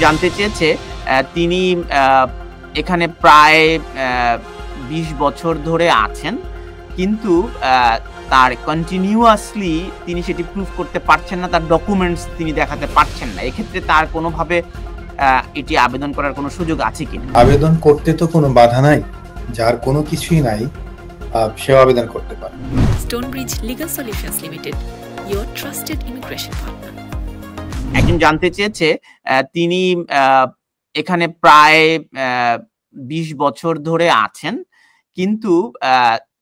জানতে চেয়েছে তিনি এখানে প্রায় ২০ বছর ধরে আছেন। কিন্তু তার কন্টিনিউয়াসলি তিনি সেটি প্রুফ করতে পারছেন না, তার ডকুমেন্টস তিনি দেখাতে পারছেন না। এক্ষেত্রে তার কোনোভাবে এটি আবেদন করার কোনো সুযোগ আছে কিনা? আবেদন করতে তো কোনো বাধা নাই, যার কোনো কিছুই নাই সেও আবেদন করতে পারে। Stonebridge legal solutions limited, your trusted immigration partner. একজন জানতে চেয়েছে তিনি এখানে প্রায় ২০ বছর ধরে আছেন, কিন্তু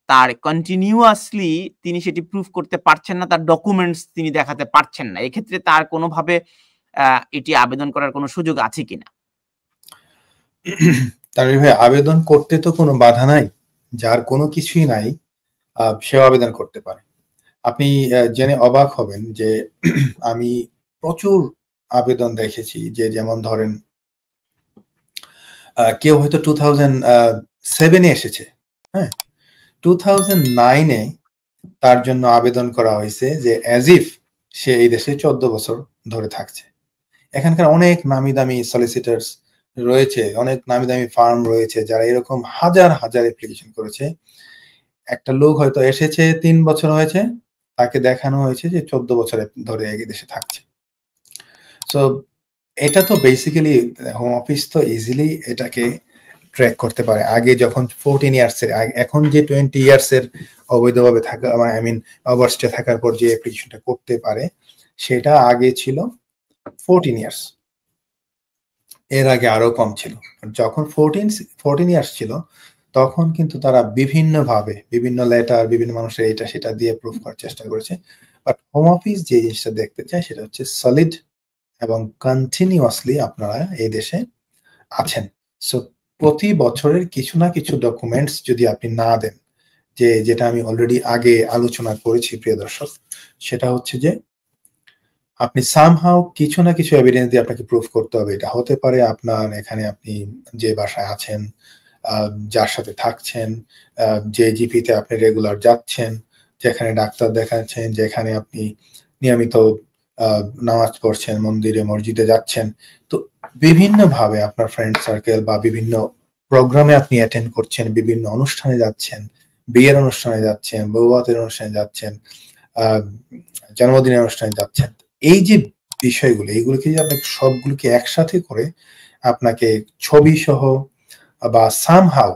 তার কন্টিনিউয়াসলি তিনি সেটি প্রুফ করতে পারছেন না, তার ডকুমেন্টস তিনি দেখাতে পারছেন না। এক্ষেত্রে তার কোনোভাবে এটি আবেদন করার কোনো সুযোগ আছে কিনা? তানভীর ভাই, আবেদন করতে তো কোনো বাধা নাই, যার কোনো কিছুই নাই সেও আবেদন করতে পারে। আপনি জেনে অবাক হবেন যে আমি প্রচুর আবেদন দেখেছি, যে যেমন ধরেন কেউ হয়তো 2007-এ এসেছে, হ্যাঁ, 2009-এ তার জন্য আবেদন করা হয়েছে যে অ্যাজ ইফ সে এই দেশে 14 বছর ধরে থাকছে। এখানকার অনেক নামি দামি সলিসিটার্স রয়েছে, অনেক নামি দামি ফার্ম রয়েছে যারা এরকম হাজার হাজার অ্যাপ্লিকেশন করেছে। একটা লোক হয়তো এসেছে 3 বছর হয়েছে, তাকে দেখানো হয়েছে যে 14 বছর ধরে এই দেশে থাকছে। সো এটা তো বেসিক্যালি হোম অফিস তো ইজিলি এটাকে ট্র্যাক করতে পারে। আগে যখন 14 ইয়ার্সের, এখন যে 20 ইয়ার্সের অবৈধভাবে থাকা, আই মিন ওভারস্টে থাকার পর যে অ্যাপ্লিকেশনটা করতে পারে, সেটা আগে ছিল 14 ইয়ার্স। এর আগে আরো কম ছিল। যখন 14 ইয়ার্স ছিল, তখন কিন্তু তারা বিভিন্নভাবে বিভিন্ন লেটার, বিভিন্ন মানুষের এটা সেটা দিয়ে প্রুফ করার চেষ্টা করেছে। বাট হোম অফিস যে জিনিসটা দেখতে চায় সেটা হচ্ছে সলিড এবং কন্টিনিউয়াসলি আপনারা এই দেশে আছেন। সো প্রতি বছরের কিছু না কিছু ডকুমেন্টস যদি আপনি না দেন, যেটা আমি অলরেডি আগে আলোচনা করেছি প্রিয় দর্শক, সেটা হচ্ছে যে আপনি সামহাউ কিছু না কিছু এভিডেন্স দিয়ে আপনাকে প্রুফ করতে হবে। এটা হতে পারে আপনার এখানে আপনি যে বাসায় আছেন, যার সাথে থাকছেন, যে জিপিতে আপনি রেগুলার যাচ্ছেন, যেখানে ডাক্তার দেখাচ্ছেন, যেখানে আপনি নিয়মিত নামাজ পড়ছেন, মন্দিরে মসজিদে যাচ্ছেন। তো বিভিন্নভাবে আপনার ফ্রেন্ড সার্কেল বা বিভিন্ন প্রোগ্রামে আপনি অ্যাটেন্ড করছেন, বিভিন্ন অনুষ্ঠানে যাচ্ছেন, বিয়ের অনুষ্ঠানে যাচ্ছেন, বৌভাতের অনুষ্ঠানে যাচ্ছেন, জন্মদিনের অনুষ্ঠানে যাচ্ছেন। এই যে বিষয়গুলো, এইগুলোকে যে আপনাকে সবগুলোকে একসাথে করে আপনাকে ছবি সহ বা সামহাউ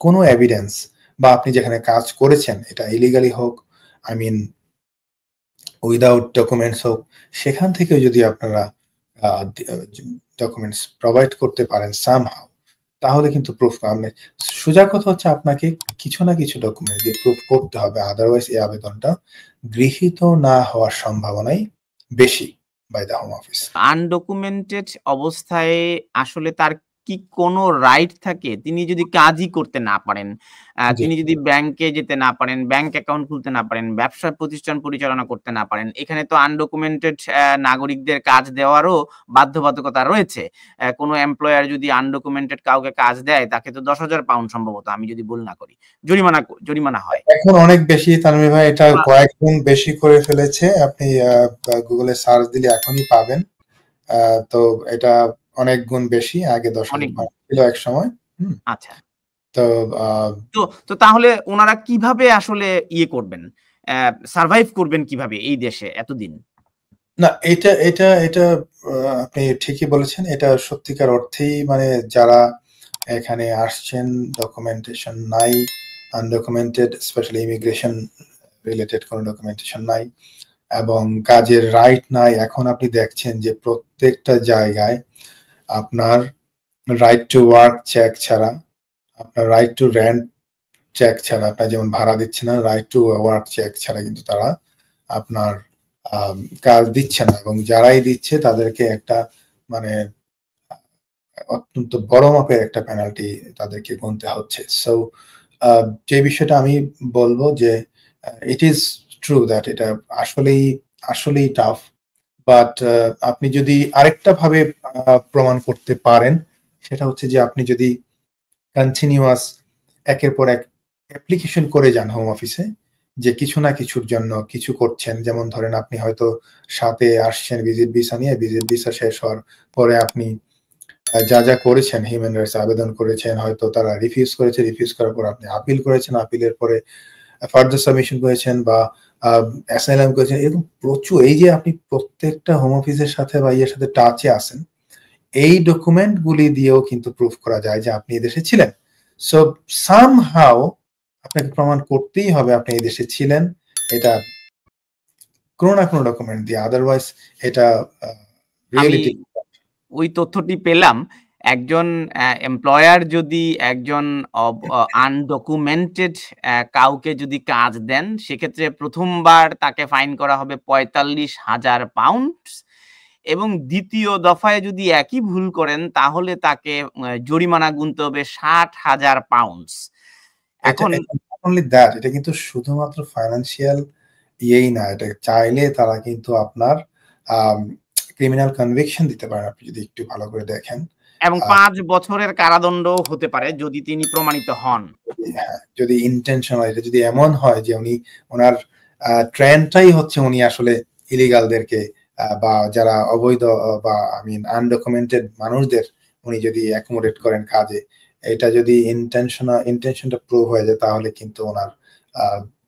কোনো এভিডেন্স, বা আপনি যেখানে কাজ করেছেন এটা ইলিগালি হোক, আই মিন উইদাউট ডকুমেন্টস হোক, সেখান থেকে যদি আপনারা ডকুমেন্টস প্রোভাইড করতে পারেন সামহাউ, তাহলে কিন্তু প্রুফ আপনি, সোজা কথা হচ্ছে আপনাকে কিছু না কিছু ডকুমেন্ট দিয়ে প্রুফ করতে হবে, আদারওয়াইজ এই আবেদনটা গৃহীত না হওয়ার সম্ভাবনাই বেশি by the home office. Undocumented অবস্থায় আসলে তার কি কোনো রাইট থাকে? তিনি যদি কাজই করতে না পারেন, তিনি যদি ব্যাংকে যেতে না পারেন, ব্যাংক অ্যাকাউন্ট খুলতে না পারেন, ব্যবসা প্রতিষ্ঠান পরিচালনা করতে না পারেন, এখানে তো আনডকুমেন্টেড নাগরিকদের কাজ দেওয়ারও বাধ্যবাধকতা রয়েছে। কোনো এমপ্লয়ার যদি আনডকুমেন্টেড কাউকে কাজ দেয়, তাকে তো 10,000 পাউন্ড সম্ভবত, আমি যদি ভুল না করি, জরিমানা হয়। এখন অনেক বেশি তানভীর ভাই, এটা কয়েক গুণ বেশি করে ফেলেছে। আপনি গুগলে সার্চ দিলে এখনই পাবেন। তো এটা অনেক গুণ বেশি, আগে 10,000 পাউন্ড ছিল এক সময়। আচ্ছা, তো তাহলে ওনারা কিভাবে আসলে ইয়ে করবেন, সার্ভাইভ করবেন কিভাবে এই দেশে এতদিন? না, এটা আপনি ঠিকই বলেছেন। এটা সত্যিকার অর্থেই মানে যারা এখানে আসছেন, ডকুমেন্টেশন নাই, আনডকুমেন্টেড, স্পেশালি ইমিগ্রেশন রিলেটেড কোনো ডকুমেন্টেশন নাই, এবং কাজের রাইট নাই। এখন আপনি দেখছেন যে প্রত্যেকটা জায়গায় আপনার রাইট টু ওয়ার্ক চেক ছাড়া, আপনার রাইট টু রেন্ট চেক ছাড়া, আপনার যেমন ভাড়া দিচ্ছে না, রাইট টু ওয়ার্ক চেক ছাড়া কিন্তু তারা আপনার কাজ দিচ্ছে না, এবং যারাই দিচ্ছে তাদেরকে একটা মানে অত্যন্ত বড় মাপের একটা পেনাল্টি তাদেরকে গুনতে হচ্ছে। সো যে বিষয়টা আমি বলবো যে ইট ইজ ট্রু দ্যাট এটা আসলেই টাফ, বাট আপনি যদি আরেকটা ভাবে প্রমাণ করতে পারেন, সেটা হচ্ছে যে আপনি যদি কন্টিনিউয়াস একের পর এক অ্যাপ্লিকেশন করে যান হোম অফিসে, যে কিছু না কিছুর জন্য কিছু করছেন। যেমন ধরেন আপনি হয়তো সাথে আসছেন ভিজিট ভিসা নিয়ে, ভিজিট ভিসা শেষ হওয়ার পরে আপনি যা যা করেছেন, হিউম্যান রাইটস আবেদন করেছেন, হয়তো তারা রিফিউজ করেছে, রিফিউজ করার পর আপনি আপিল করেছেন, আপিলের পরে ফার্দার সাবমিশন করেছেন বা অ্যাসাইলাম করেছেন, এরকম প্রচুর। এই যে আপনি প্রত্যেকটা হোম অফিসের সাথে বা ইয়ের সাথে টাচে আছেন, এই ডকুমেন্ট গুলি দিয়েও কিন্তু প্রুফ করা যায় যে আপনি এদেশে ছিলেন। সো সামহাউ আপনাকে প্রমাণ করতেই হবে আপনি এই দেশে ছিলেন, এটা কোনো না কোনো ডকুমেন্ট দিয়ে, আদারওয়াইজ এটা রিয়েলিটি। ওই তথ্যটি পেলাম, একজন এমপ্লয়ার যদি একজন আনডকুমেন্টেড কাউকে যদি কাজ দেন, সেক্ষেত্রে প্রথমবার তাকে ফাইন করা হবে ৪৫,০০০ পাউন্ড, এবং দ্বিতীয় দফায় যদি একই ভুল করেন তাহলে তাকে জরিমানা গুনতে হবে ৬০,০০০ পাউন্ড। এখন এটা কিন্তু শুধুমাত্র ফাইন্যান্সিয়াল ইয়েই না, এটা চাইলে তারা কিন্তু আপনার ক্রিমিনাল কনভিকশন দিতে পারেন, আপনি যদি একটু ভালো করে দেখেন, এবং ৫ বছরের কারাদণ্ড হতে পারে যদি তিনি প্রমাণিত হন। হ্যাঁ, যদি ইন্টেনশনাল, এটা যদি এমন হয় যে উনি ওনার ট্রেন্ডটাই হচ্ছে উনি আসলে ইলিগালদেরকে বা যারা অবৈধ বা আনডকুমেন্টেড মানুষদের উনি যদি অ্যাকোমোডেট করেন কাজে, এটা যদি ইন্টেনশনটা প্রুভ হয়ে যায় তাহলে কিন্তু ওনার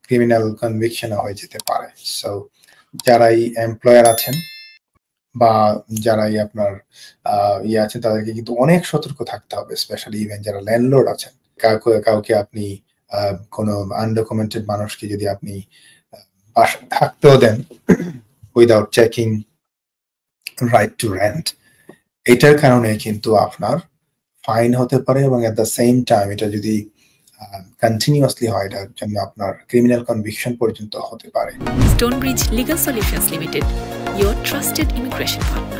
ক্রিমিনাল কনভিকশন হয়ে যেতে পারে। সো যারাই এমপ্লয়ার আছেন বা যারাই আপনার ইয়ে আছেন, তাদেরকে কিন্তু অনেক সতর্ক থাকতে হবে, স্পেশালি ইভেন যারা ল্যান্ডলর্ড আছেন। কাউকে আপনি কোনো আনডকুমেন্টেড মানুষকে যদি আপনি বাসায় থাকতেও দেন without checking right to rent, এটার কারণে কিন্তু আপনার ফাইন হতে পারে, এবং এট দ্য সেম টাইম এটা যদি কন্টিনিউয়াসলি হয়, এটার জন্য আপনার ক্রিমিনাল কনভিকশন পর্যন্ত হতে পারে। Stonebridge Legal Solutions Limited, your trusted immigration partner.